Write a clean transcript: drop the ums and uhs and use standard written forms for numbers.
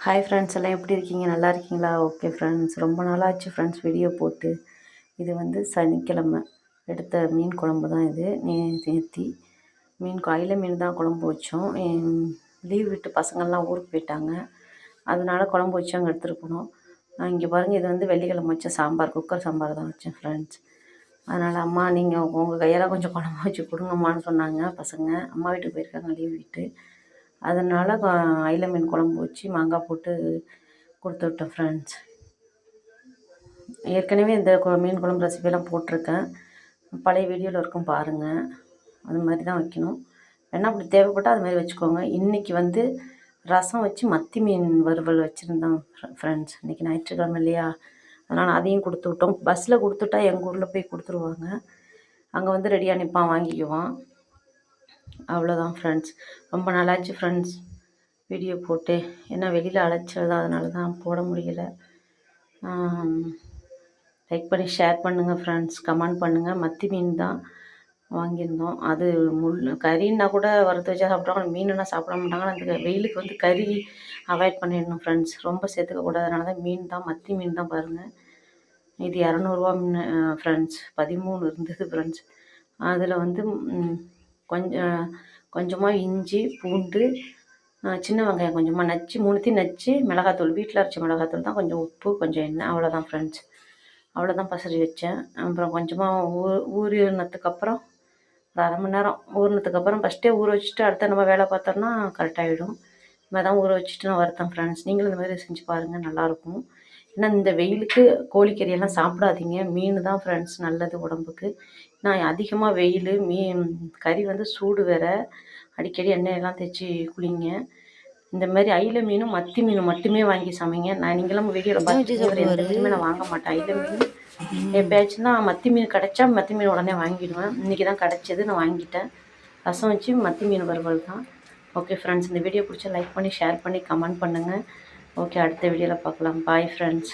Hi friends, எல்லாம் எப்படி இருக்கீங்க? நல்லா இருக்கீங்களா? ஓகே ஃப்ரெண்ட்ஸ், ரொம்ப நாளாச்சு ஃப்ரெண்ட்ஸ் வீடியோ போட்டு. இது வந்து சனிக்கிழமை எடுத்த மீன் குழம்பு தான் இது. நேத்தி அயில மீன் தான் குழம்பு வச்சோம். லீவ் விட்டு பசங்கள்லாம் ஊருக்கு போயிட்டாங்க, அதனால குழம்பு வச்சு அங்கே எடுத்துகிட்டு போனோம். இங்கே பாருங்கள், இது வந்து வெள்ளிக்கிழமை வச்ச சாம்பார், குக்கர் சாம்பார் தான் வச்சேன் ஃப்ரெண்ட்ஸ். அதனால் அம்மா நீங்கள் உங்கள் கையால் கொஞ்சம் குழம்பு வச்சு கொடுங்கம்மான்னு சொன்னாங்க பசங்க. அம்மா வீட்டுக்கு போயிருக்காங்க லீவ் விட்டு. அதனால் அயில மீன் குழம்பு வச்சு மாங்காய் போட்டு கொடுத்து விட்டேன் ஃப்ரெண்ட்ஸ். ஏற்கனவே இந்த மீன் குழம்பு ரெசிபியெல்லாம் போட்டிருக்கேன், பழைய வீடியோவில் இருக்கும் பாருங்கள். அது மாதிரி தான் வைக்கணும். வேணால் அப்படி தேவைப்பட்டால் அது மாதிரி வச்சுக்கோங்க. இன்றைக்கி வந்து ரசம் வச்சு மத்தி மீன் வறுவல் வச்சுருந்தோம் ஃப்ரெண்ட்ஸ். இன்றைக்கி ஞாயிற்றுக்கிழமை இல்லையா, அதனால் அதையும் கொடுத்து விட்டோம். பஸ்ஸில் கொடுத்துட்டா எங்கள் ஊரில் போய் கொடுத்துருவாங்க, அங்கே வந்து ரெடியாக நிற்பான், வாங்கிக்குவான். அவ்வளோதான் ஃப்ரெண்ட்ஸ். ரொம்ப நல்லாச்சு ஃப்ரெண்ட்ஸ் வீடியோ போட்டு. ஏன்னா வெளியில் அலைச்சல் தான், அதனால தான் போட முடியல. லைக் பண்ணி ஷேர் பண்ணுங்கள் ஃப்ரெண்ட்ஸ், கமெண்ட் பண்ணுங்கள். மத்தி மீன் தான் வாங்கியிருந்தோம். அது கறின்னா கூட வறுத்து வச்சா சாப்பிட்றாங்க, மீனுன்னா சாப்பிட மாட்டாங்க. அந்த வெயிலுக்கு வந்து கறி அவாய்ட் பண்ணிடணும் ஃப்ரெண்ட்ஸ், ரொம்ப சேர்த்துக்கக்கூடாது. அதனால தான் மீன் தான், மத்தி மீன் தான் பாருங்கள். இது 200 மீன் ஃப்ரெண்ட்ஸ். 13 இருந்தது ஃப்ரெண்ட்ஸ். அதில் வந்து கொஞ்சமாக இஞ்சி, பூண்டு, சின்ன வெங்காயம் கொஞ்சமாக நச்சு, மூணுத்தையும் நச்சு, மிளகாத்தூள், வீட்டில் அரைச்ச மிளகாத்தூள் தான், கொஞ்சம் உப்பு, கொஞ்சம் எண்ணெய், அவ்வளோதான் ஃப்ரெண்ட்ஸ். அவ்வளோதான் பசரி வச்சேன். அப்புறம் கொஞ்சமாக ஊறினதுக்கப்புறம் ஒரு அரை மணி நேரம் ஊறினதுக்கப்புறம் ஃபஸ்ட்டே ஊற வச்சுட்டு அடுத்த நம்ம வேலை பார்த்தோம்னா கரெக்டாகிடும். இந்த மாதிரி தான் ஊற வச்சுட்டு நான் வறுத்தேன் ஃப்ரெண்ட்ஸ். நீங்களும் இந்த மாதிரி செஞ்சு பாருங்கள், நல்லாயிருக்கும். ஏன்னா இந்த வெயிலுக்கு கோழிக்கறியெல்லாம் சாப்பிடாதீங்க, மீன் தான் ஃப்ரெண்ட்ஸ் நல்லது உடம்புக்கு. நான் அதிகமாக வெயில், கறி வந்து சூடு வேறு, அடிக்கடி எண்ணெயெல்லாம் தேய்ச்சி குளிங்க. இந்த மாதிரி அயில மீனும் மத்தி மீனும் மட்டுமே வாங்கி சமைங்க. நீங்களும் வீடியோவில் பார்த்து எந்த மீனுமே நான் வாங்க மாட்டேன். அயில மீன் எப்போயாச்சும் தான், மத்தி மீன் கிடச்சா மத்தி மீன் உடனே வாங்கிடுவேன். இன்றைக்கி தான் கிடச்சது, நான் வாங்கிட்டேன். ரசம் வச்சு மத்தி மீன் வறுவல் தான். ஓகே ஃப்ரெண்ட்ஸ், இந்த வீடியோ பிடிச்சா லைக் பண்ணி ஷேர் பண்ணி கமெண்ட் பண்ணுங்கள். ஓகே, அடுத்த வீடியோவில் பார்க்கலாம். Bye friends.